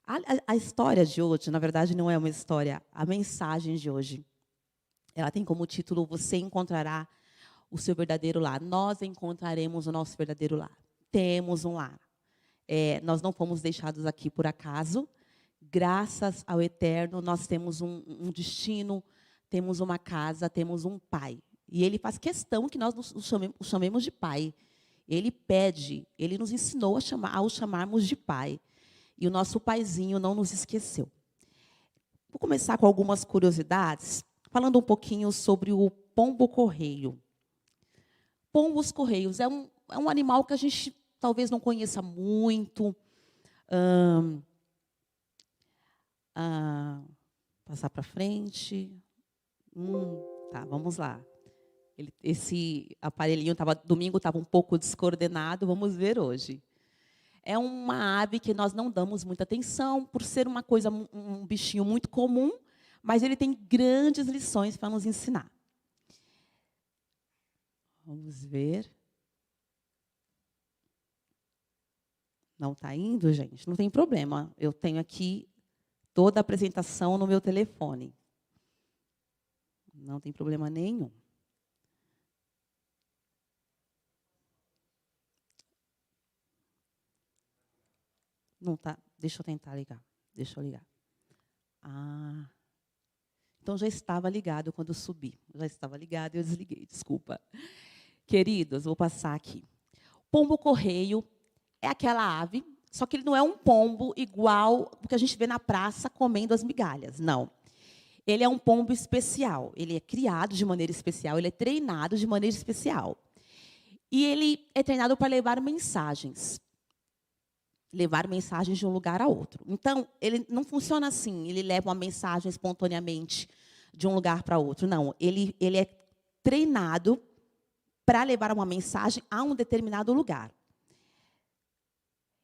A história de hoje, na verdade, não é uma história. A mensagem de hoje, ela tem como título: Você encontrará o seu verdadeiro lar. Nós encontraremos o nosso verdadeiro lar. Temos um lar. Nós não fomos deixados aqui por acaso. Graças ao Eterno, nós temos um destino, temos uma casa, temos um pai. E Ele faz questão que nós o chamemos de pai. Ele pede, Ele nos ensinou a o chamarmos de pai. E o nosso paizinho não nos esqueceu. Vou começar com algumas curiosidades, falando um pouquinho sobre o pombo-correio. Pombos-correios é um animal que a gente talvez não conheça muito. Passar para frente. Tá, vamos lá. Esse aparelhinho domingo estava um pouco descoordenado, vamos ver hoje. É uma ave que nós não damos muita atenção, por ser uma coisa, um bichinho muito comum, mas ele tem grandes lições para nos ensinar. Vamos ver. Não está indo, gente? Não tem problema. Eu tenho aqui toda a apresentação no meu telefone. Não tem problema nenhum. Não tá. Deixa eu tentar ligar. Deixa eu ligar. Então já estava ligado quando subi. Já estava ligado e eu desliguei, desculpa. Queridos, vou passar aqui. Pombo-correio é aquela ave, só que ele não é um pombo igual o que a gente vê na praça comendo as migalhas. Não. Ele é um pombo especial. Ele é criado de maneira especial, ele é treinado de maneira especial. E ele é treinado para levar mensagens. Levar mensagens de um lugar a outro. Então, ele não funciona assim, ele leva uma mensagem espontaneamente de um lugar para outro. Não, ele é treinado para levar uma mensagem a um determinado lugar.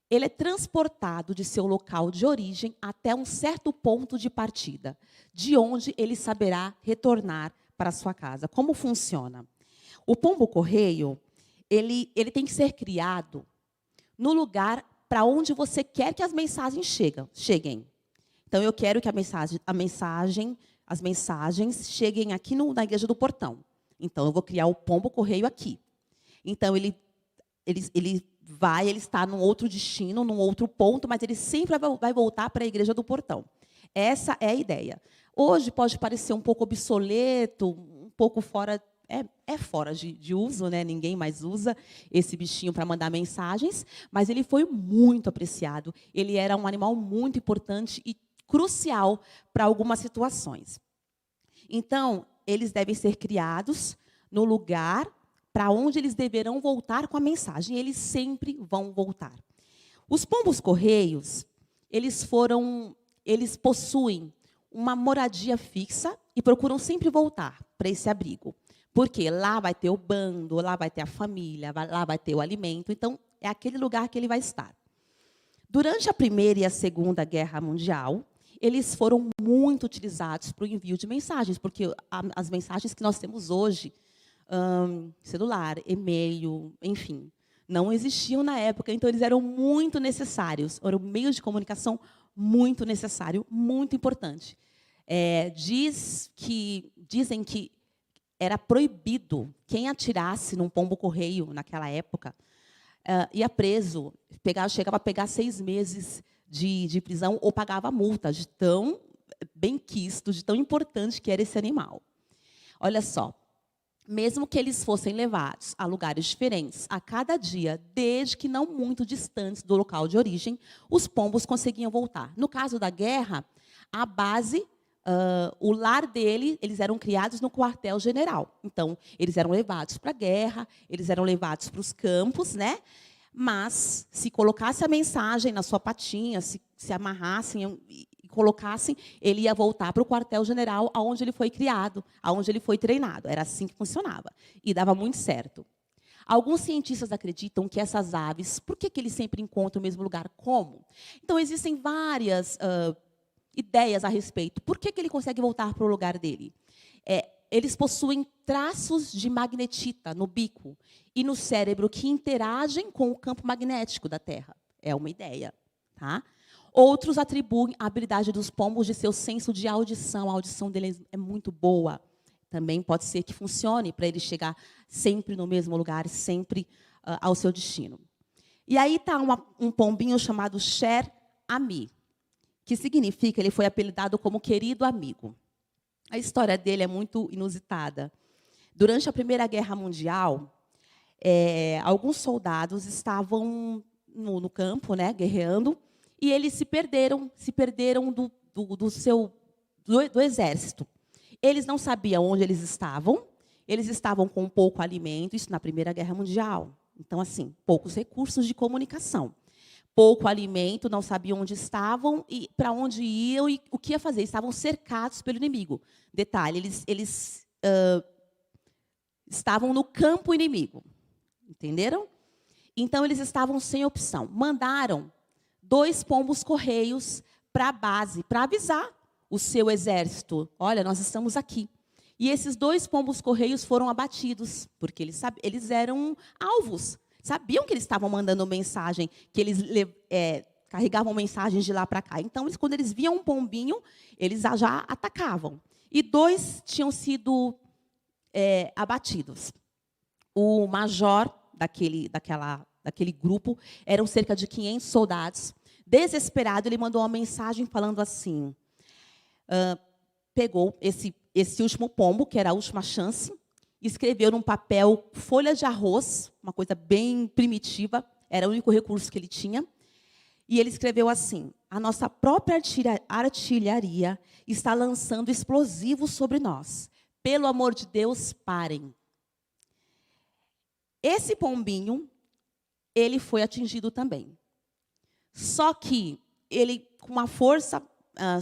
Ele é transportado de seu local de origem até um certo ponto de partida, de onde ele saberá retornar para a sua casa. Como funciona? O pombo-correio, ele tem que ser criado no lugar para onde você quer que as mensagens cheguem. Então, eu quero que as mensagens cheguem aqui na igreja do Portão. Então, eu vou criar o pombo-correio aqui. Então, ele está num outro destino, num outro ponto, mas ele sempre vai voltar para a igreja do Portão. Essa é a ideia. Hoje pode parecer um pouco obsoleto, um pouco fora... fora de uso, né? Ninguém mais usa esse bichinho para mandar mensagens, mas ele foi muito apreciado. Ele era um animal muito importante e crucial para algumas situações. Então, eles devem ser criados no lugar para onde eles deverão voltar com a mensagem. Eles sempre vão voltar. Os pombos-correios, eles possuem uma moradia fixa e procuram sempre voltar para esse abrigo. Porque lá vai ter o bando, lá vai ter a família, lá vai ter o alimento. Então, é aquele lugar que ele vai estar. Durante a Primeira e a Segunda Guerra Mundial, eles foram muito utilizados para o envio de mensagens, porque as mensagens que nós temos hoje, celular, e-mail, enfim, não existiam na época. Então, eles eram muito necessários. Era um meio de comunicação muito necessário, muito importante. Dizem que era proibido quem atirasse num pombo-correio naquela época, ia preso, chegava a pegar 6 meses de prisão ou pagava multa, de tão benquisto, de tão importante que era esse animal. Olha só, mesmo que eles fossem levados a lugares diferentes a cada dia, desde que não muito distantes do local de origem, os pombos conseguiam voltar. No caso da guerra, a base... o lar dele, eles eram criados no quartel-general. Então, eles eram levados para a guerra, eles eram levados para os campos, né? Mas, se colocasse a mensagem na sua patinha, se amarrassem e colocassem, ele ia voltar para o quartel-general, aonde ele foi criado, aonde ele foi treinado. Era assim que funcionava. E dava muito certo. Alguns cientistas acreditam que essas aves, por que eles sempre encontram o mesmo lugar? Como? Então, existem várias... ideias a respeito. Por que ele consegue voltar para o lugar dele? Eles possuem traços de magnetita no bico e no cérebro que interagem com o campo magnético da Terra. É uma ideia. Tá? Outros atribuem a habilidade dos pombos de seu senso de audição. A audição deles é muito boa. Também pode ser que funcione para ele chegar sempre no mesmo lugar, sempre ao seu destino. E aí está um pombinho chamado Cher Ami, que significa, ele foi apelidado como querido amigo. A história dele é muito inusitada. Durante a Primeira Guerra Mundial, alguns soldados estavam no campo, né, guerreando, e eles se perderam do exército. Eles não sabiam onde eles estavam com pouco alimento, isso na Primeira Guerra Mundial. Então, assim, poucos recursos de comunicação. Pouco alimento, não sabiam onde estavam e para onde iam e o que ia fazer. Estavam cercados pelo inimigo. Detalhe, eles estavam no campo inimigo. Entenderam? Então, eles estavam sem opção. Mandaram 2 pombos-correios para a base, para avisar o seu exército. Olha, nós estamos aqui. E esses 2 pombos-correios foram abatidos, porque eles eram alvos. Sabiam que eles estavam mandando mensagem, que eles carregavam mensagens de lá para cá. Então, quando eles viam um pombinho, eles já atacavam. E 2 tinham sido abatidos. O major daquele grupo eram cerca de 500 soldados. Desesperado, ele mandou uma mensagem falando assim, pegou esse último pombo, que era a última chance, escreveu num papel folha de arroz, uma coisa bem primitiva, era o único recurso que ele tinha, e ele escreveu assim: a nossa própria artilharia está lançando explosivos sobre nós. Pelo amor de Deus, parem. Esse pombinho, ele foi atingido também. Só que ele, com uma força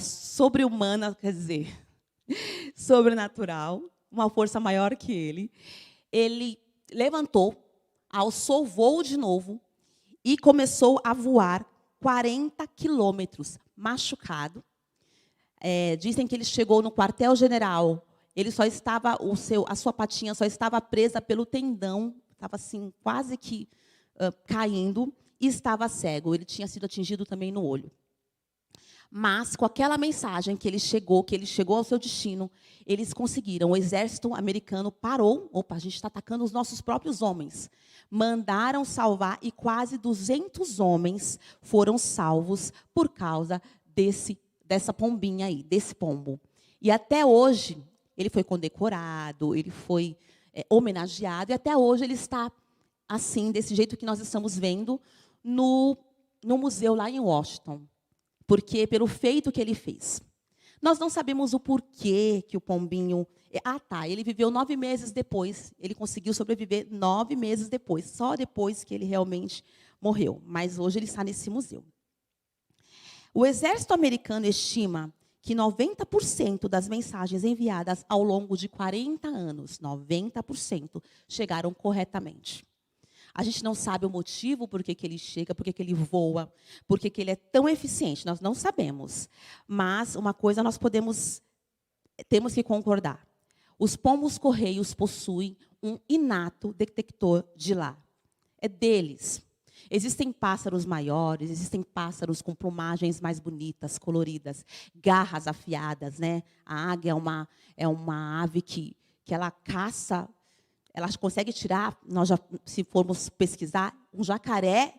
sobre-humana, quer dizer, sobrenatural, uma força maior que ele levantou, alçou o voo de novo e começou a voar 40 quilômetros, machucado. Dizem que ele chegou no quartel-general, ele só estava, a sua patinha só estava presa pelo tendão, estava assim, quase que caindo, e estava cego. Ele tinha sido atingido também no olho. Mas, com aquela mensagem que ele chegou ao seu destino, eles conseguiram. O exército americano parou. Opa, a gente está atacando os nossos próprios homens. Mandaram salvar e quase 200 homens foram salvos por causa dessa pombinha aí, desse pombo. E até hoje, ele foi condecorado, ele foi homenageado, e até hoje ele está assim, desse jeito que nós estamos vendo, no museu lá em Washington. Porque pelo feito que ele fez. Nós não sabemos o porquê que o pombinho... ele viveu 9 meses depois. Ele conseguiu sobreviver 9 meses depois. Só depois que ele realmente morreu. Mas hoje ele está nesse museu. O exército americano estima que 90% das mensagens enviadas ao longo de 40 anos, 90%, chegaram corretamente. A gente não sabe o motivo por que ele chega, por que ele voa, por que ele é tão eficiente. Nós não sabemos. Mas uma coisa temos que concordar. Os pombos-correios possuem um inato detector de lá. É deles. Existem pássaros maiores, existem pássaros com plumagens mais bonitas, coloridas, garras afiadas, né? A águia é uma ave que ela caça. Ela consegue tirar, se formos pesquisar, um jacaré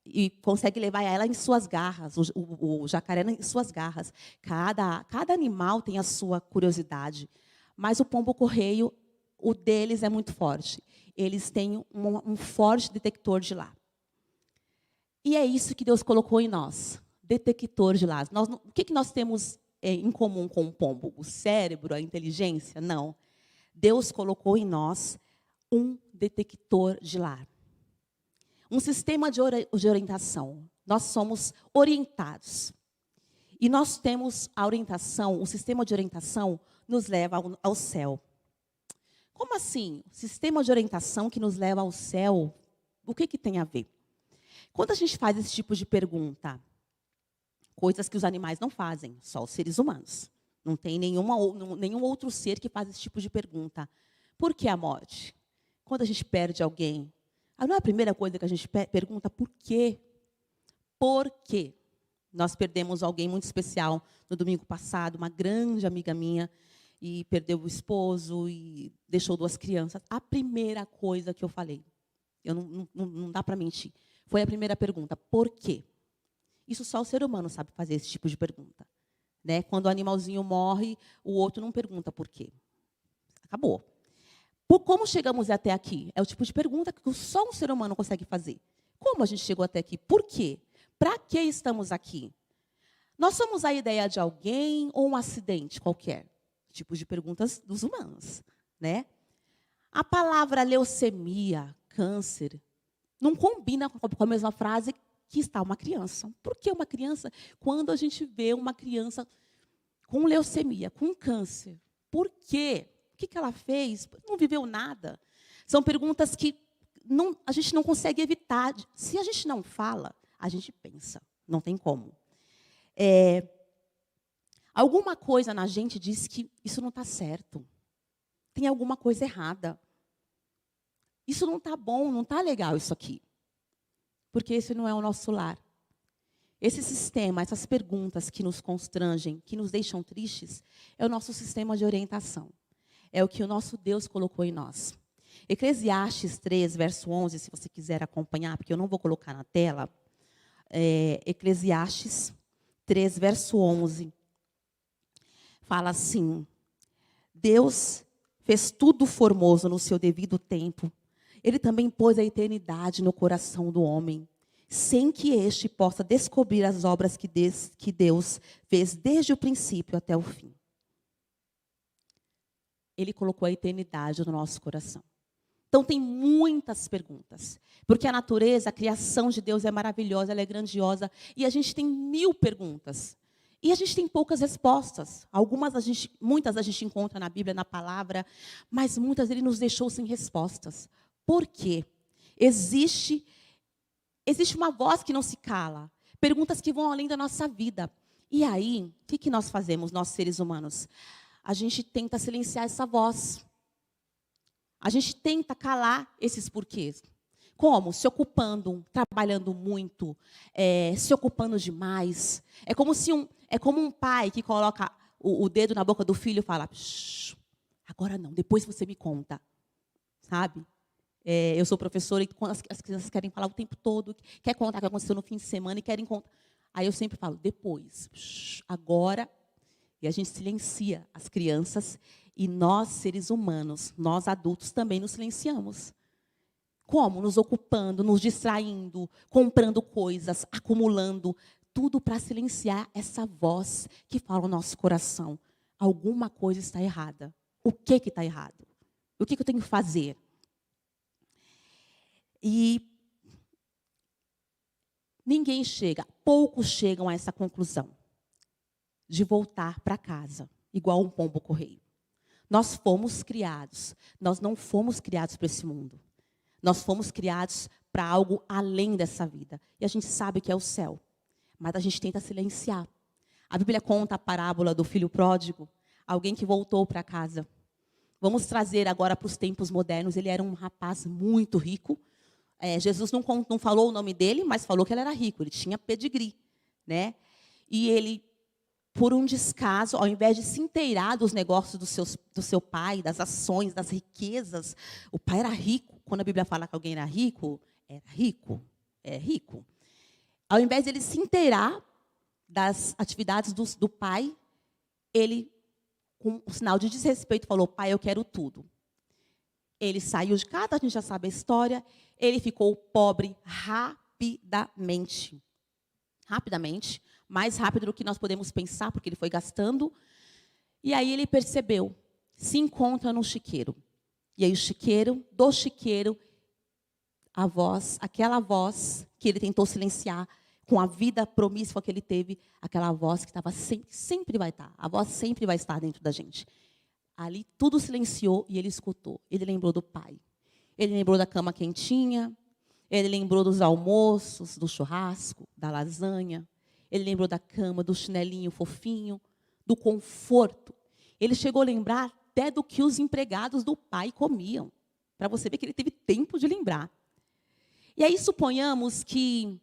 e consegue levar ela em suas garras, o jacaré em suas garras. Cada animal tem a sua curiosidade. Mas o pombo-correio, o deles é muito forte. Eles têm um forte detector de lá. E é isso que Deus colocou em nós, detector de lá. O que nós temos em comum com o pombo? O cérebro, a inteligência? Não. Deus colocou em nós um detector de lá. Um sistema de orientação. Nós somos orientados. E nós temos a orientação, o sistema de orientação nos leva ao céu. Como assim? Sistema de orientação que nos leva ao céu, o que tem a ver? Quando a gente faz esse tipo de pergunta, coisas que os animais não fazem, só os seres humanos. Não tem nenhum outro ser que faz esse tipo de pergunta. Por que a morte? Quando a gente perde alguém, não é a primeira coisa que a gente pergunta, por quê? Por quê? Nós perdemos alguém muito especial no domingo passado, uma grande amiga minha, e perdeu o esposo e deixou 2 crianças. A primeira coisa que eu falei, não dá para mentir, foi a primeira pergunta: por quê? Isso só o ser humano sabe fazer esse tipo de pergunta. Né? Quando o animalzinho morre, o outro não pergunta por quê. Acabou. Como chegamos até aqui? É o tipo de pergunta que só um ser humano consegue fazer. Como a gente chegou até aqui? Por quê? Para que estamos aqui? Nós somos a ideia de alguém ou um acidente qualquer? Tipos de perguntas dos humanos, né? A palavra leucemia, câncer, não combina com a mesma frase que está uma criança. Por que uma criança? Quando a gente vê uma criança com leucemia, com câncer, por quê? O que ela fez? Não viveu nada. São perguntas que a gente não consegue evitar. Se a gente não fala, a gente pensa. Não tem como. Alguma coisa na gente diz que isso não está certo. Tem alguma coisa errada. Isso não está bom, não está legal isso aqui. Porque esse não é o nosso lar. Esse sistema, essas perguntas que nos constrangem, que nos deixam tristes, é o nosso sistema de orientação. É o que o nosso Deus colocou em nós. Eclesiastes 3, verso 11, se você quiser acompanhar, porque eu não vou colocar na tela. Eclesiastes 3, verso 11. Fala assim: Deus fez tudo formoso no seu devido tempo. Ele também pôs a eternidade no coração do homem, sem que este possa descobrir as obras que Deus fez desde o princípio até o fim. Ele colocou a eternidade no nosso coração. Então, tem muitas perguntas. Porque a natureza, a criação de Deus é maravilhosa, ela é grandiosa. E a gente tem 1000 perguntas. E a gente tem poucas respostas. Muitas a gente encontra na Bíblia, na palavra, mas muitas ele nos deixou sem respostas. Por quê? Existe uma voz que não se cala. Perguntas que vão além da nossa vida. E aí, o que nós fazemos, nós seres humanos? A gente tenta silenciar essa voz. A gente tenta calar esses porquês. Como? Se ocupando, trabalhando muito, se ocupando demais. É como um pai que coloca o dedo na boca do filho e fala: agora não, depois você me conta. Sabe? Eu sou professora e quando as crianças querem falar o tempo todo, quer contar o que aconteceu no fim de semana e querem contar. Aí eu sempre falo: depois, agora. E a gente silencia as crianças e nós, seres humanos, nós adultos também nos silenciamos. Como? Nos ocupando, nos distraindo, comprando coisas, acumulando. Tudo para silenciar essa voz que fala no nosso coração. Alguma coisa está errada. O que está errado? O que eu tenho que fazer? E poucos chegam a essa conclusão de voltar para casa, igual um pombo correio. Nós fomos criados, nós não fomos criados para esse mundo. Nós fomos criados para algo além dessa vida. E a gente sabe que é o céu, mas a gente tenta silenciar. A Bíblia conta a parábola do filho pródigo, alguém que voltou para casa. Vamos trazer agora para os tempos modernos. Ele era um rapaz muito rico. Jesus não falou o nome dele, mas falou que ele era rico, ele tinha pedigree, né? E ele, por um descaso, ao invés de se inteirar dos negócios do seu pai, das ações, das riquezas, o pai era rico. Quando a Bíblia fala que alguém era rico, é rico. Ao invés de ele se inteirar das atividades do pai, ele, com um sinal de desrespeito, falou: pai, eu quero tudo. Ele saiu de casa, a gente já sabe a história, ele ficou pobre rapidamente. Rapidamente, mais rápido do que nós podemos pensar, porque ele foi gastando. E aí ele percebeu, se encontra no chiqueiro. E aí do chiqueiro, aquela voz que ele tentou silenciar, com a vida promíscua que ele teve, aquela voz que estava sempre vai estar, a voz sempre vai estar dentro da gente. Ali tudo silenciou e ele escutou. Ele lembrou do pai. Ele lembrou da cama quentinha. Ele lembrou dos almoços, do churrasco, da lasanha. Ele lembrou da cama, do chinelinho fofinho, do conforto. Ele chegou a lembrar até do que os empregados do pai comiam. Para você ver que ele teve tempo de lembrar. E aí suponhamos que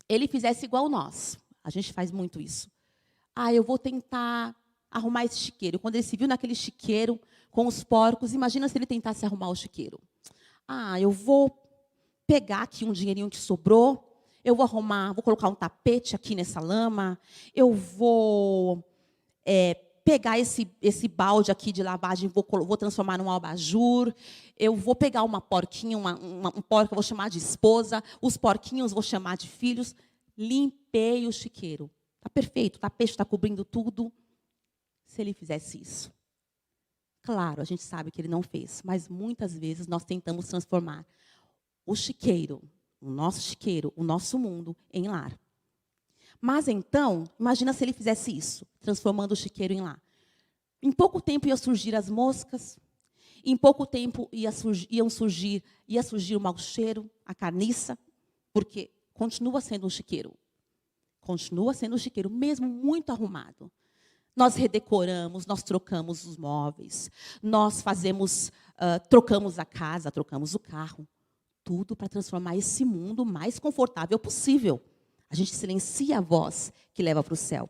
ele fizesse igual nós. A gente faz muito isso. Eu vou tentar arrumar esse chiqueiro. Quando ele se viu naquele chiqueiro com os porcos, imagina se ele tentasse arrumar o chiqueiro. Eu vou pegar aqui um dinheirinho que sobrou, eu vou arrumar, vou colocar um tapete aqui nessa lama, eu vou pegar esse balde aqui de lavagem, vou transformar num abajur, eu vou pegar uma porquinha, um porco, eu vou chamar de esposa, os porquinhos vou chamar de filhos. Limpei o chiqueiro. Está perfeito, o tapete está cobrindo tudo. Se ele fizesse isso. Claro, a gente sabe que ele não fez, mas muitas vezes nós tentamos transformar o chiqueiro, o nosso mundo, em lar. Mas então, imagina se ele fizesse isso, transformando o chiqueiro em lar. Em pouco tempo iam surgir as moscas, em pouco tempo ia surgir o mau cheiro, a carniça, porque continua sendo um chiqueiro. Continua sendo um chiqueiro, mesmo muito arrumado. Nós redecoramos, nós trocamos os móveis, nós trocamos a casa, trocamos o carro. Tudo para transformar esse mundo o mais confortável possível. A gente silencia a voz que leva para o céu.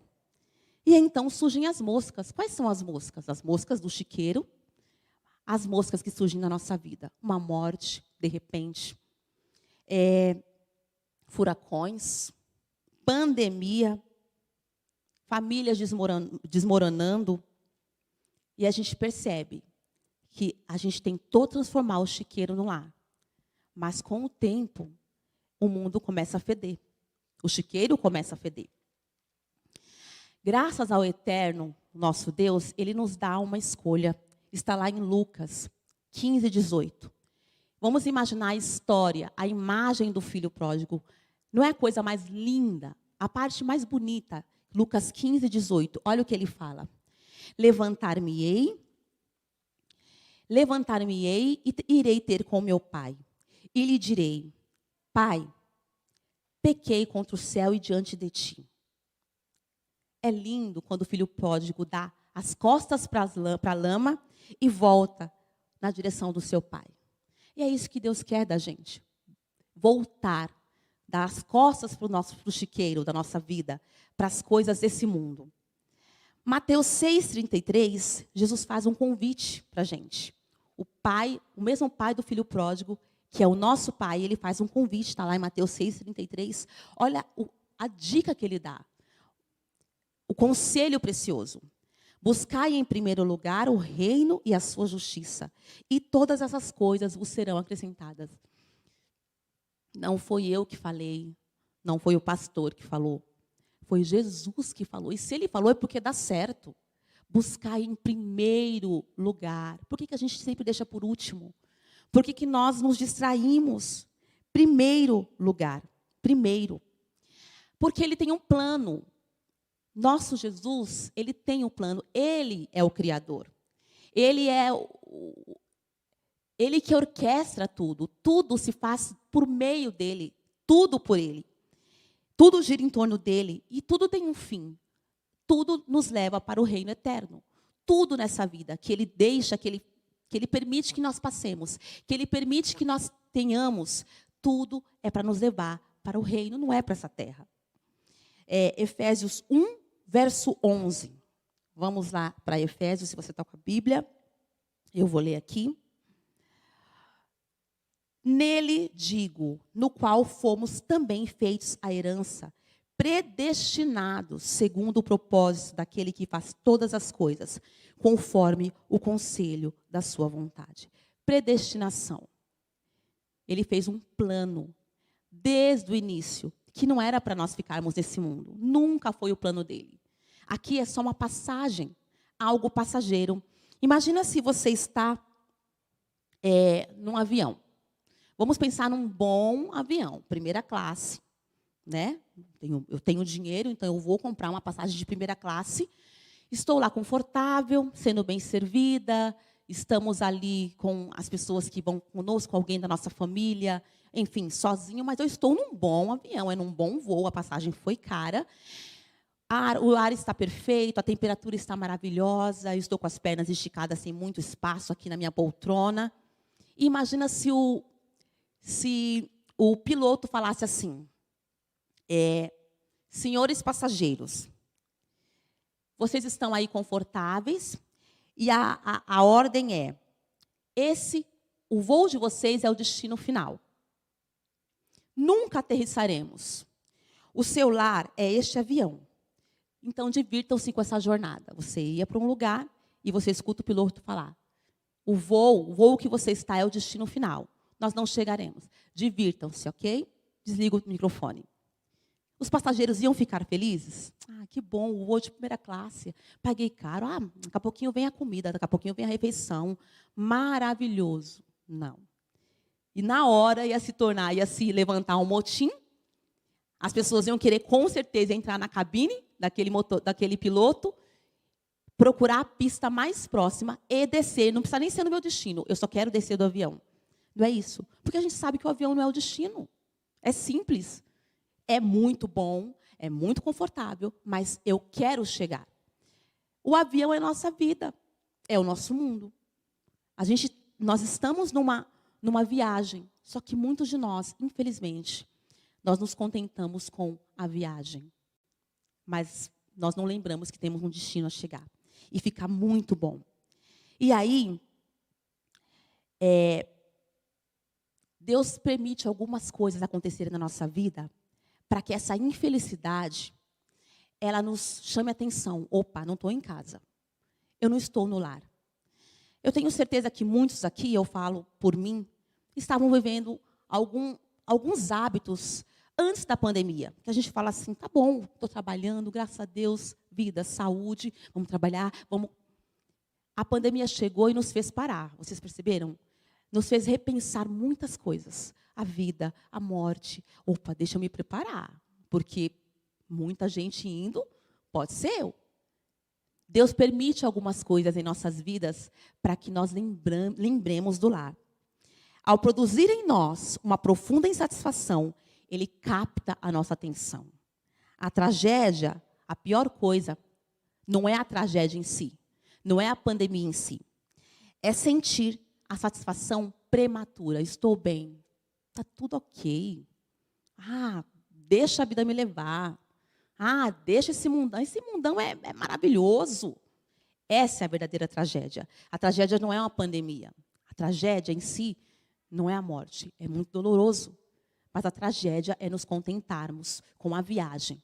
E então surgem as moscas. Quais são as moscas? As moscas do chiqueiro, as moscas que surgem na nossa vida. Uma morte, de repente. Furacões, pandemia, famílias desmoronando. E a gente percebe que a gente tentou transformar o chiqueiro no lar. Mas, com o tempo, o mundo começa a feder. O chiqueiro começa a feder. Graças ao eterno, nosso Deus, Ele nos dá uma escolha. Está lá em Lucas 15, 18. Vamos imaginar a história, a imagem do filho pródigo. Não é a coisa mais linda, a parte mais bonita. Lucas 15, 18. Olha o que ele fala. Levantar-me-ei e irei ter com meu pai. E lhe direi, Pai, pequei contra o céu e diante de ti. É lindo quando o filho pródigo dá as costas para a lama e volta na direção do seu pai. E é isso que Deus quer da gente. Voltar, dar as costas para o chiqueiro da nossa vida, para as coisas desse mundo. Mateus 6,33, Jesus faz um convite para a gente. O mesmo pai do filho pródigo, que é o nosso pai, ele faz um convite, está lá em Mateus 6,33. Olha a dica que ele dá. O conselho precioso. Buscai em primeiro lugar o reino e a sua justiça, e todas essas coisas vos serão acrescentadas. Não foi eu que falei, não foi o pastor que falou, foi Jesus que falou. E se ele falou é porque dá certo. Buscai em primeiro lugar. Por que a gente sempre deixa por último? Por que nós nos distraímos? Primeiro lugar. Primeiro. Porque ele tem um plano. Nosso Jesus, ele tem um plano. Ele é o Criador. Ele que orquestra tudo. Tudo se faz por meio dele. Tudo por ele. Tudo gira em torno dele. E tudo tem um fim. Tudo nos leva para o reino eterno. Tudo nessa vida que ele deixa, que ele permite que nós passemos, que ele permite que nós tenhamos, tudo é para nos levar para o reino, não é para essa terra. Efésios 1, verso 11. Vamos lá para Efésios, se você está com a Bíblia. Eu vou ler aqui. Nele digo, no qual fomos também feitos a herança, predestinados segundo o propósito daquele que faz todas as coisas, conforme o conselho da sua vontade. Predestinação. Ele fez um plano, desde o início, que não era para nós ficarmos nesse mundo. Nunca foi o plano dele. Aqui é só uma passagem, algo passageiro. Imagina se você está num avião. Vamos pensar num bom avião, primeira classe. Né? Eu tenho dinheiro, então eu vou comprar uma passagem de primeira classe. Estou lá confortável, sendo bem servida. Estamos ali com as pessoas que vão conosco, alguém da nossa família, enfim, sozinho, mas eu estou num bom avião, num bom voo, a passagem foi cara. O ar está perfeito, a temperatura está maravilhosa, eu estou com as pernas esticadas, sem muito espaço aqui na minha poltrona. E imagina se o piloto falasse assim, Senhores passageiros, vocês estão aí confortáveis e a ordem é, o voo de vocês é o destino final. Nunca aterrissaremos. O seu lar é este avião. Então, divirtam-se com essa jornada. Você ia para um lugar e você escuta o piloto falar, o voo que você está é o destino final. Nós não chegaremos. Divirtam-se, ok? Desliga o microfone. Os passageiros iam ficar felizes? Ah, que bom, o voo de primeira classe. Paguei caro. Ah, daqui a pouquinho vem a comida, daqui a pouquinho vem a refeição. Maravilhoso. Não. E na hora ia se levantar um motim. As pessoas iam querer, com certeza, entrar na cabine daquele piloto, procurar a pista mais próxima e descer. Não precisa nem ser no meu destino. Eu só quero descer do avião. Não é isso? Porque a gente sabe que o avião não é o destino. É simples. É muito bom, é muito confortável, mas eu quero chegar. O avião é a nossa vida, é o nosso mundo. Nós estamos numa viagem, só que muitos de nós, infelizmente, nós nos contentamos com a viagem. Mas nós não lembramos que temos um destino a chegar. E fica muito bom. E aí, Deus permite algumas coisas acontecerem na nossa vida para que essa infelicidade, ela nos chame a atenção. Opa, não estou em casa. Eu não estou no lar. Eu tenho certeza que muitos aqui, eu falo por mim, estavam vivendo alguns hábitos antes da pandemia. Que a gente fala assim, tá bom, estou trabalhando, graças a Deus, vida, saúde, vamos trabalhar, vamos... A pandemia chegou e nos fez parar. Vocês perceberam? Nos fez repensar muitas coisas. A vida, a morte. Opa, deixa eu me preparar. Porque muita gente indo, pode ser eu. Deus permite algumas coisas em nossas vidas para que nós lembremos do lar. Ao produzir em nós uma profunda insatisfação, Ele capta a nossa atenção. A tragédia, a pior coisa, não é a tragédia em si. Não é a pandemia em si. É sentir a satisfação prematura. Estou bem. Está tudo ok. Ah, deixa a vida me levar. Ah, deixa esse mundão. Esse mundão é maravilhoso. Essa é a verdadeira tragédia. A tragédia não é uma pandemia. A tragédia em si não é a morte. É muito doloroso. Mas a tragédia é nos contentarmos com a viagem.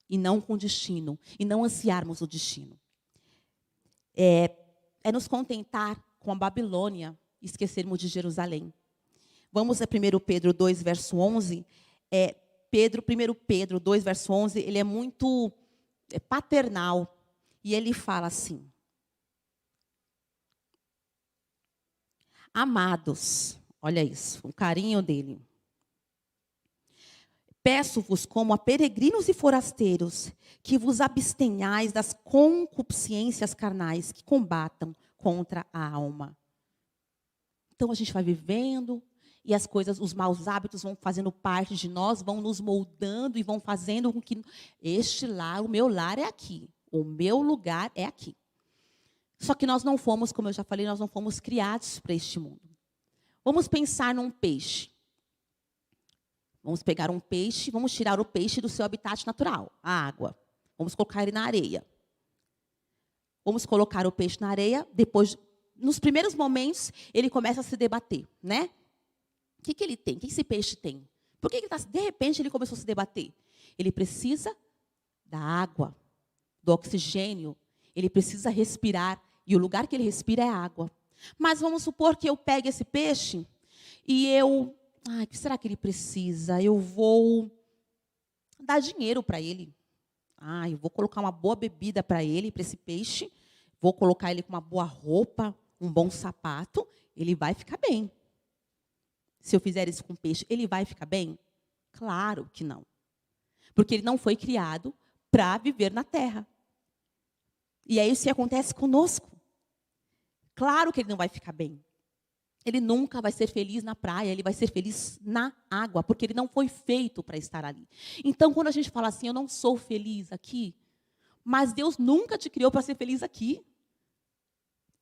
E não com o destino. E não ansiarmos o destino. É nos contentar com a Babilônia e esquecermos de Jerusalém. Vamos a 1 Pedro 2, verso 11. 1 Pedro 2, verso 11, ele é muito paternal. E ele fala assim. Amados, olha isso, o carinho dele. Peço-vos como a peregrinos e forasteiros, que vos abstenhais das concupiscências carnais que combatam contra a alma. Então a gente vai vivendo e as coisas, os maus hábitos vão fazendo parte de nós, vão nos moldando e vão fazendo com que este lar, o meu lar é aqui, o meu lugar é aqui. Só que nós não fomos, como eu já falei, nós não fomos criados para este mundo. Vamos pensar num peixe. Vamos pegar um peixe, vamos tirar o peixe do seu habitat natural, a água. Vamos colocar ele na areia. Vamos colocar o peixe na areia, depois, nos primeiros momentos, ele começa a se debater, né? O que ele tem? O que esse peixe tem? Por que de repente ele começou a se debater? Ele precisa da água, do oxigênio, ele precisa respirar, e o lugar que ele respira é a água. Mas vamos supor que eu pegue esse peixe e eu... o que será que ele precisa? Eu vou dar dinheiro para ele. Eu vou colocar uma boa bebida para ele, para esse peixe. Vou colocar ele com uma boa roupa, um bom sapato. Ele vai ficar bem. Se eu fizer isso com o peixe, ele vai ficar bem? Claro que não. Porque ele não foi criado para viver na terra. E é isso que acontece conosco. Claro que ele não vai ficar bem. Ele nunca vai ser feliz na praia, ele vai ser feliz na água, porque ele não foi feito para estar ali. Então, quando a gente fala assim, eu não sou feliz aqui, mas Deus nunca te criou para ser feliz aqui.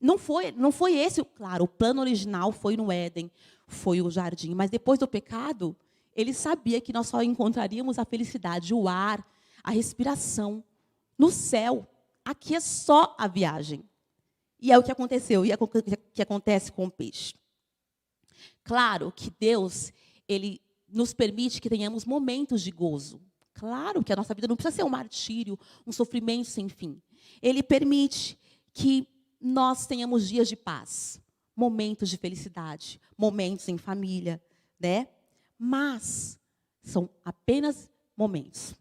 Não foi esse, claro, o plano original foi no Éden, foi o jardim, mas depois do pecado, Ele sabia que nós só encontraríamos a felicidade, o ar, a respiração no céu. Aqui é só a viagem. E é o que aconteceu, e é o que acontece com o peixe. Claro que Deus, Ele nos permite que tenhamos momentos de gozo. Claro que a nossa vida não precisa ser um martírio, um sofrimento sem fim. Ele permite que nós tenhamos dias de paz, momentos de felicidade, momentos em família, né? Mas são apenas momentos.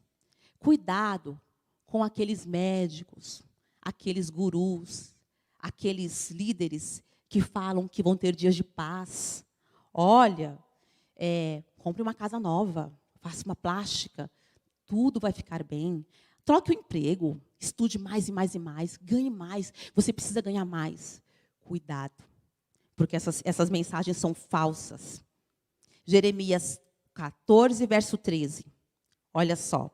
Cuidado com aqueles médicos, aqueles gurus, aqueles líderes que falam que vão ter dias de paz. Olha, compre uma casa nova, faça uma plástica, tudo vai ficar bem. Troque o emprego, estude mais e mais e mais, ganhe mais. Você precisa ganhar mais. Cuidado, porque essas mensagens são falsas. Jeremias 14, verso 13. Olha só.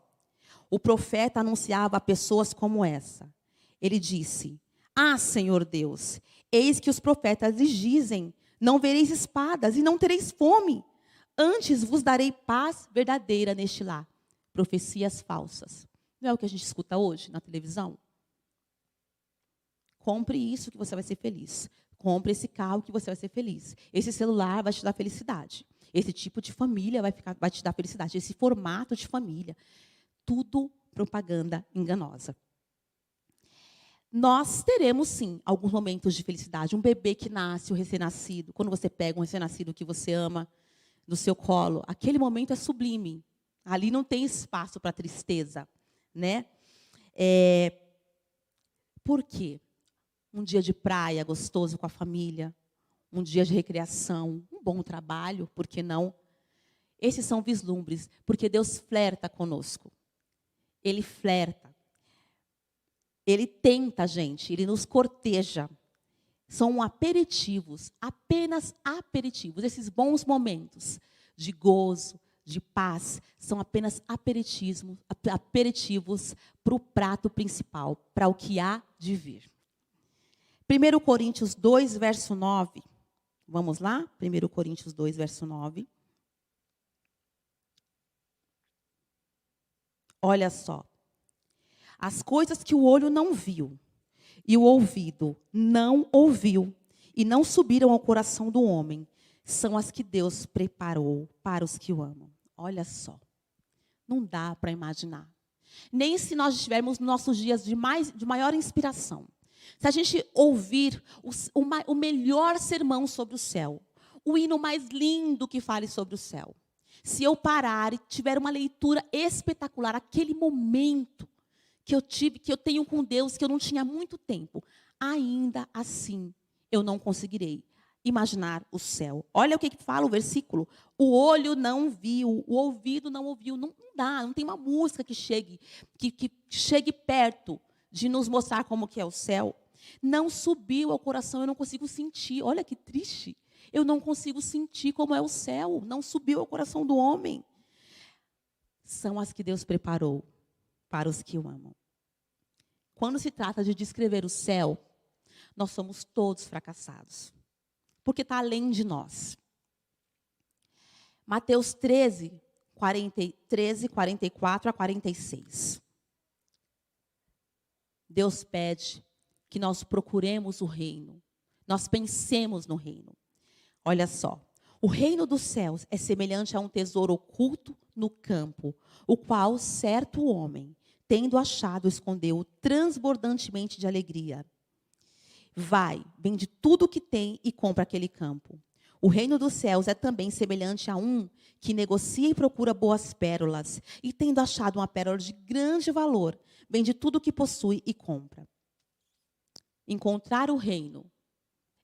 O profeta anunciava a pessoas como essa. Ele disse: Ah, Senhor Deus, eis que os profetas lhes dizem: não vereis espadas e não tereis fome. Antes vos darei paz verdadeira neste lar. Profecias falsas. Não é o que a gente escuta hoje na televisão? Compre isso que você vai ser feliz. Compre esse carro que você vai ser feliz. Esse celular vai te dar felicidade. Esse tipo de família vai te dar felicidade. Esse formato de família. Tudo propaganda enganosa. Nós teremos, sim, alguns momentos de felicidade. Um bebê que nasce, o recém-nascido. Quando você pega um recém-nascido que você ama no seu colo, aquele momento é sublime. Ali não tem espaço para tristeza, né? Por quê? Um dia de praia gostoso com a família, um dia de recreação, um bom trabalho, por que não? Esses são vislumbres, porque Deus flerta conosco. Ele flerta. Ele tenta a gente, ele nos corteja. São aperitivos, apenas aperitivos. Esses bons momentos de gozo, de paz, são apenas aperitivos para o prato principal, para o que há de vir. 1 Coríntios 2, verso 9. Vamos lá? 1 Coríntios 2, verso 9. Olha só. As coisas que o olho não viu e o ouvido não ouviu e não subiram ao coração do homem, são as que Deus preparou para os que o amam. Olha só. Não dá para imaginar. Nem se nós estivermos nos nossos dias de maior inspiração. Se a gente ouvir o melhor sermão sobre o céu, o hino mais lindo que fale sobre o céu, se eu parar e tiver uma leitura espetacular, aquele momento que eu tenho com Deus, que eu não tinha há muito tempo, ainda assim eu não conseguirei imaginar o céu. Olha o que fala o versículo. O olho não viu, o ouvido não ouviu. Não dá, não tem uma música que chegue perto de nos mostrar como que é o céu. Não subiu ao coração, eu não consigo sentir. Olha que triste. Eu não consigo sentir como é o céu. Não subiu ao coração do homem. São as que Deus preparou para os que o amam. Quando se trata de descrever o céu, nós somos todos fracassados. Porque está além de nós. Mateus 13, 44 a 46. Deus pede que nós procuremos o reino. Nós pensemos no reino. Olha só. O reino dos céus é semelhante a um tesouro oculto no campo, o qual certo homem, tendo achado, escondeu transbordantemente de alegria. Vai, vende tudo o que tem e compra aquele campo. O reino dos céus é também semelhante a um que negocia e procura boas pérolas, e tendo achado uma pérola de grande valor, vende tudo o que possui e compra. Encontrar o reino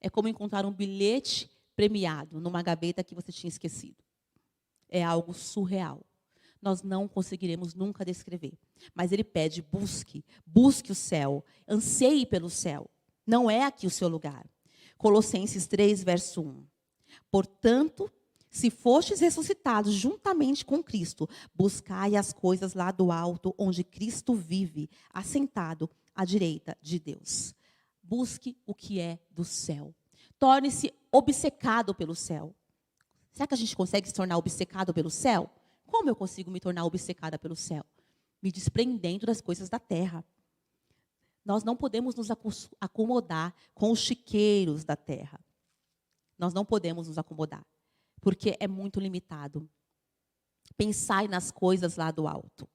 é como encontrar um bilhete premiado numa gaveta que você tinha esquecido. É algo surreal. Nós não conseguiremos nunca descrever. Mas ele pede, busque o céu, anseie pelo céu. Não é aqui o seu lugar. Colossenses 3, verso 1. Portanto, se fostes ressuscitados juntamente com Cristo, buscai as coisas lá do alto, onde Cristo vive, assentado à direita de Deus. Busque o que é do céu. Torne-se obcecado pelo céu. Será que a gente consegue se tornar obcecado pelo céu? Como eu consigo me tornar obcecada pelo céu? Me desprendendo das coisas da terra. Nós não podemos nos acomodar com os chiqueiros da terra. Nós não podemos nos acomodar, porque é muito limitado. Pensai nas coisas lá do alto.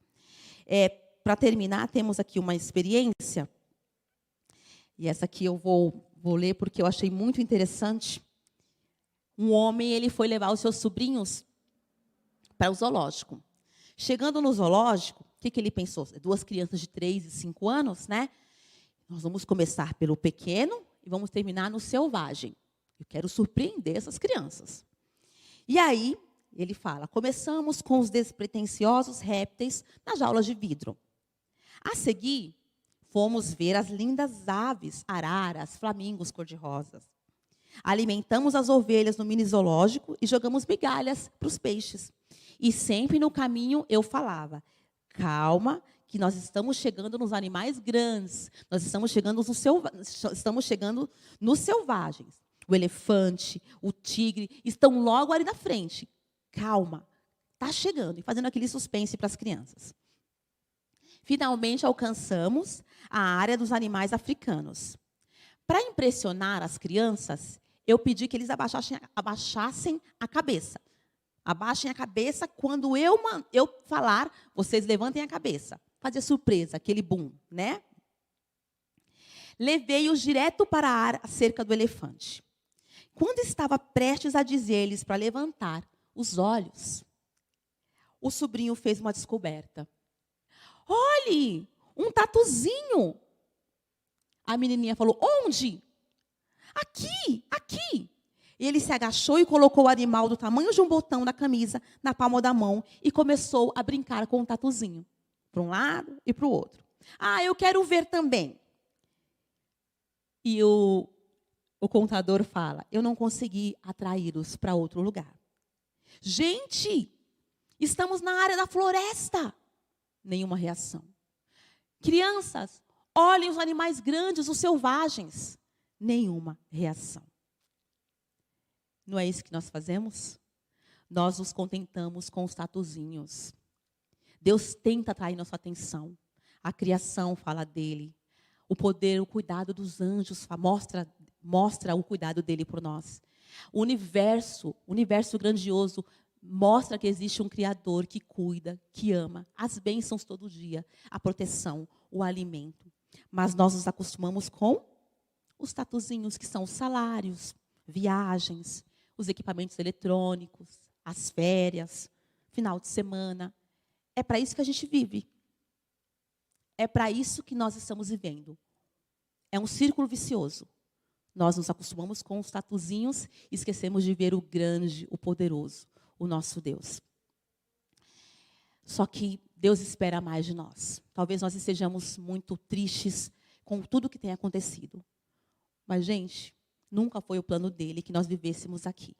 Para terminar, temos aqui uma experiência, e essa aqui eu vou ler porque eu achei muito interessante. Um homem, ele foi levar os seus sobrinhos para o zoológico. Chegando no zoológico, o que ele pensou? 2 crianças de 3 e 5 anos, né? Nós vamos começar pelo pequeno e vamos terminar no selvagem. Eu quero surpreender essas crianças. E aí, ele fala, começamos com os despretensiosos répteis nas jaulas de vidro. A seguir, fomos ver as lindas aves, araras, flamingos cor-de-rosas. Alimentamos as ovelhas no mini zoológico e jogamos migalhas para os peixes. E sempre no caminho eu falava, calma, que nós estamos chegando nos animais grandes, nós estamos chegando nos selvagens. O elefante, o tigre, estão logo ali na frente. Calma, está chegando. E fazendo aquele suspense para as crianças. Finalmente alcançamos a área dos animais africanos. Para impressionar as crianças, eu pedi que eles abaixassem a cabeça. Abaixem a cabeça, quando eu falar, vocês levantem a cabeça. Fazer surpresa, aquele boom, né? Levei-os direto para a cerca do elefante. Quando estava prestes a dizer-lhes para levantar os olhos, o sobrinho fez uma descoberta. Olhe, um tatuzinho. A menininha falou, onde? Aqui, aqui. Ele se agachou e colocou o animal do tamanho de um botão da camisa na palma da mão e começou a brincar com o tatuzinho. Para um lado e para o outro. Ah, eu quero ver também. E o contador fala, eu não consegui atraí-los para outro lugar. Gente, estamos na área da floresta. Nenhuma reação. Crianças, olhem os animais grandes, os selvagens. Nenhuma reação. Não é isso que nós fazemos? Nós nos contentamos com os tatuzinhos. Deus tenta atrair nossa atenção. A criação fala dele. O poder, o cuidado dos anjos mostra o cuidado dele por nós. O universo grandioso mostra que existe um Criador que cuida, que ama. As bênçãos todo dia, a proteção, o alimento. Mas nós nos acostumamos com os tatuzinhos, que são os salários, viagens, os equipamentos eletrônicos, as férias, final de semana. É para isso que a gente vive. É para isso que nós estamos vivendo. É um círculo vicioso. Nós nos acostumamos com os tatuzinhos e esquecemos de ver o grande, o poderoso, o nosso Deus. Só que Deus espera mais de nós. Talvez nós estejamos muito tristes com tudo que tem acontecido. Mas, gente, nunca foi o plano dele que nós vivêssemos aqui.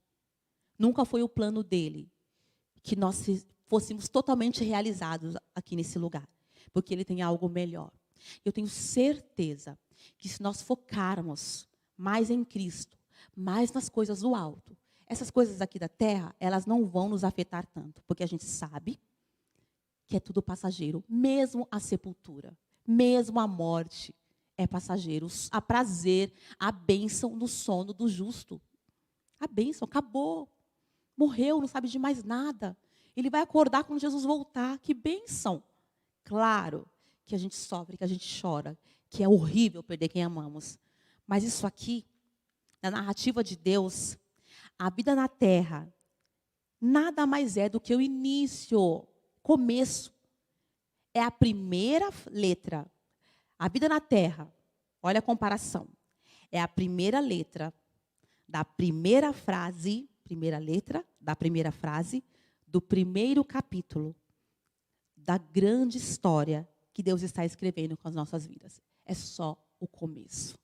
Nunca foi o plano dele que nós fôssemos totalmente realizados aqui nesse lugar. Porque ele tem algo melhor. Eu tenho certeza que se nós focarmos mais em Cristo, mais nas coisas do alto, essas coisas aqui da terra, elas não vão nos afetar tanto. Porque a gente sabe que é tudo passageiro. Mesmo a sepultura, mesmo a morte, é passageiro. A prazer, a bênção no sono do justo. A bênção acabou. Morreu, não sabe de mais nada. Ele vai acordar quando Jesus voltar. Que bênção. Claro que a gente sofre, que a gente chora, que é horrível perder quem amamos. Mas isso aqui, na narrativa de Deus, a vida na terra, nada mais é do que o início, começo. É a primeira letra. A vida na terra, olha a comparação. É a primeira letra da primeira frase, primeira letra da primeira frase, do primeiro capítulo da grande história que Deus está escrevendo com as nossas vidas. É só o começo.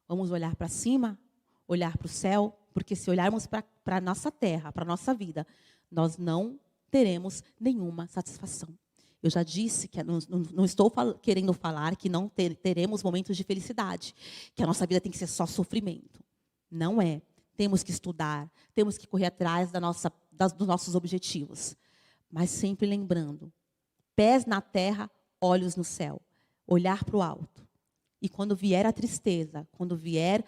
Vamos olhar para cima, olhar para o céu, porque se olharmos para a nossa terra, para a nossa vida, nós não teremos nenhuma satisfação. Eu já disse que não estou querendo falar que não teremos momentos de felicidade, que a nossa vida tem que ser só sofrimento. Não é. temos que estudar, temos que correr atrás dos nossos objetivos. Mas sempre lembrando, pés na terra, olhos no céu. Olhar para o alto. E quando vier a tristeza, quando vier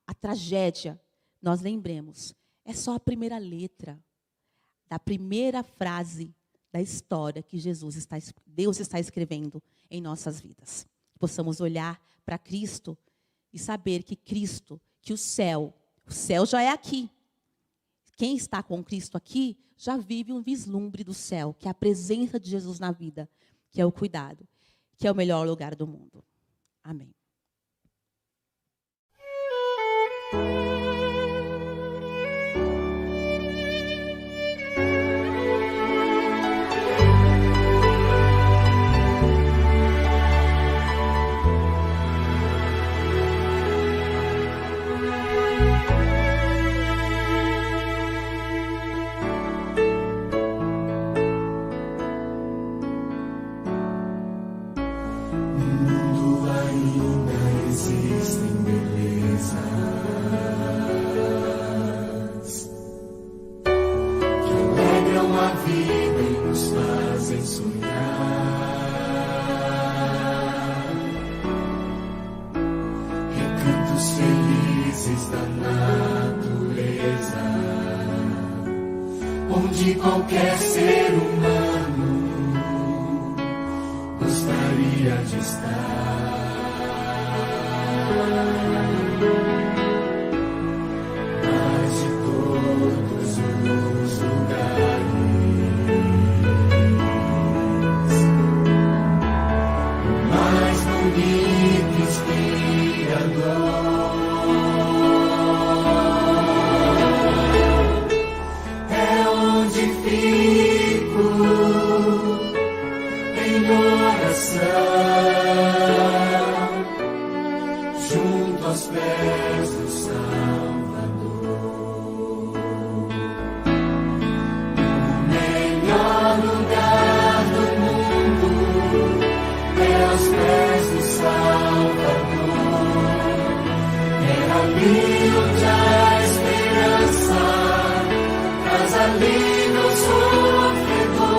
a tragédia, nós lembremos, é só a primeira letra da primeira frase da história que Deus está escrevendo em nossas vidas. Possamos olhar para Cristo e saber que Cristo, que o céu já é aqui. Quem está com Cristo aqui já vive um vislumbre do céu, que é a presença de Jesus na vida, que é o cuidado, que é o melhor lugar do mundo. Amém. Onde qualquer ser humano gostaria de estar, mas de todos os lugares, o mais bonito, inspirador. Junto aos pés do Salvador, o melhor lugar do mundo é aos pés do Salvador. É ali onde a esperança traz alívio ao sofredor.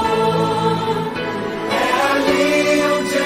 É ali onde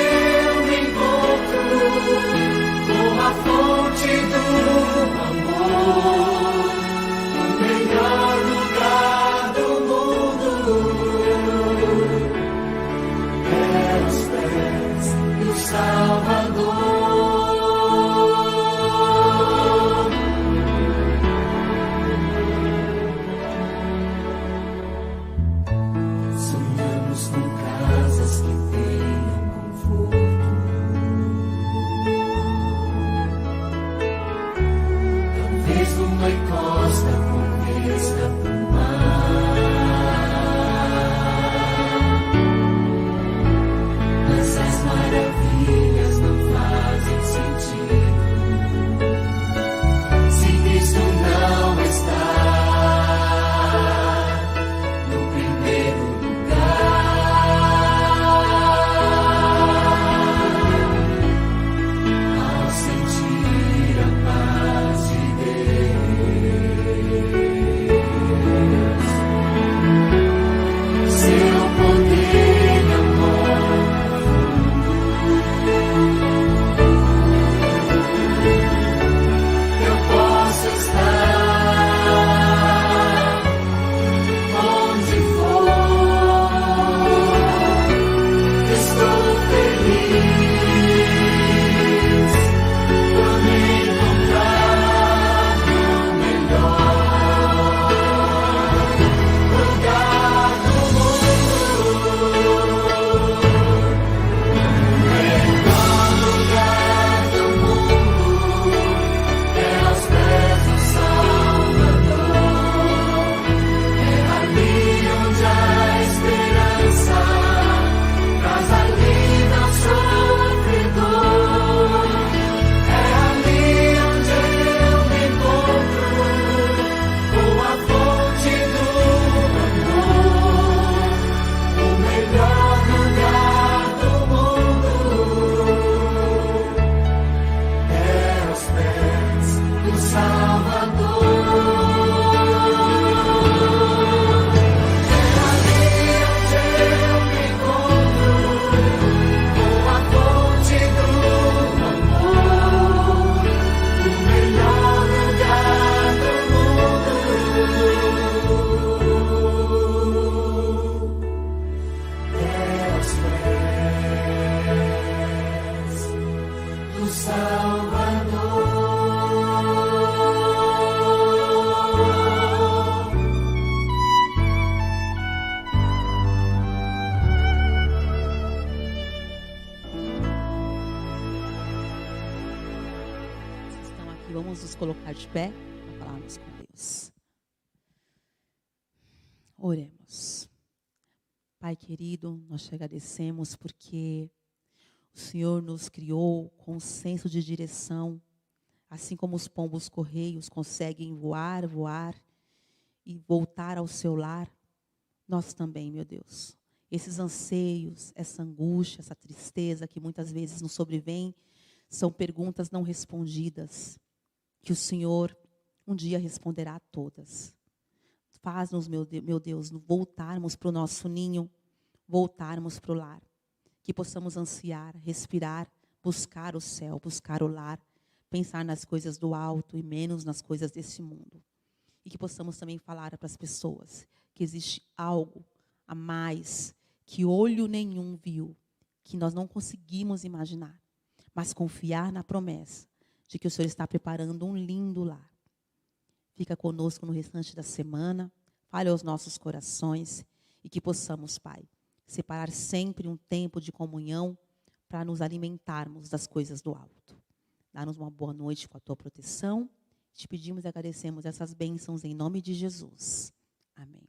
Vocês estão aqui, vamos nos colocar de pé para falarmos com Deus. Oremos. Pai querido, nós te agradecemos porque o Senhor nos criou com um senso de direção, assim como os pombos correios conseguem voar e voltar ao seu lar. Nós também, meu Deus. Esses anseios, essa angústia, essa tristeza que muitas vezes nos sobrevém, são perguntas não respondidas, que o Senhor um dia responderá a todas. Faz-nos, meu Deus, voltarmos para o nosso ninho, voltarmos para o lar. Que possamos ansiar, respirar, buscar o céu, buscar o lar, pensar nas coisas do alto e menos nas coisas desse mundo. E que possamos também falar para as pessoas que existe algo a mais que olho nenhum viu, que nós não conseguimos imaginar, mas confiar na promessa de que o Senhor está preparando um lindo lar. Fica conosco no restante da semana, fale aos nossos corações e que possamos, Pai, separar sempre um tempo de comunhão para nos alimentarmos das coisas do alto. Dá-nos uma boa noite com a tua proteção. Te pedimos e agradecemos essas bênçãos em nome de Jesus. Amém.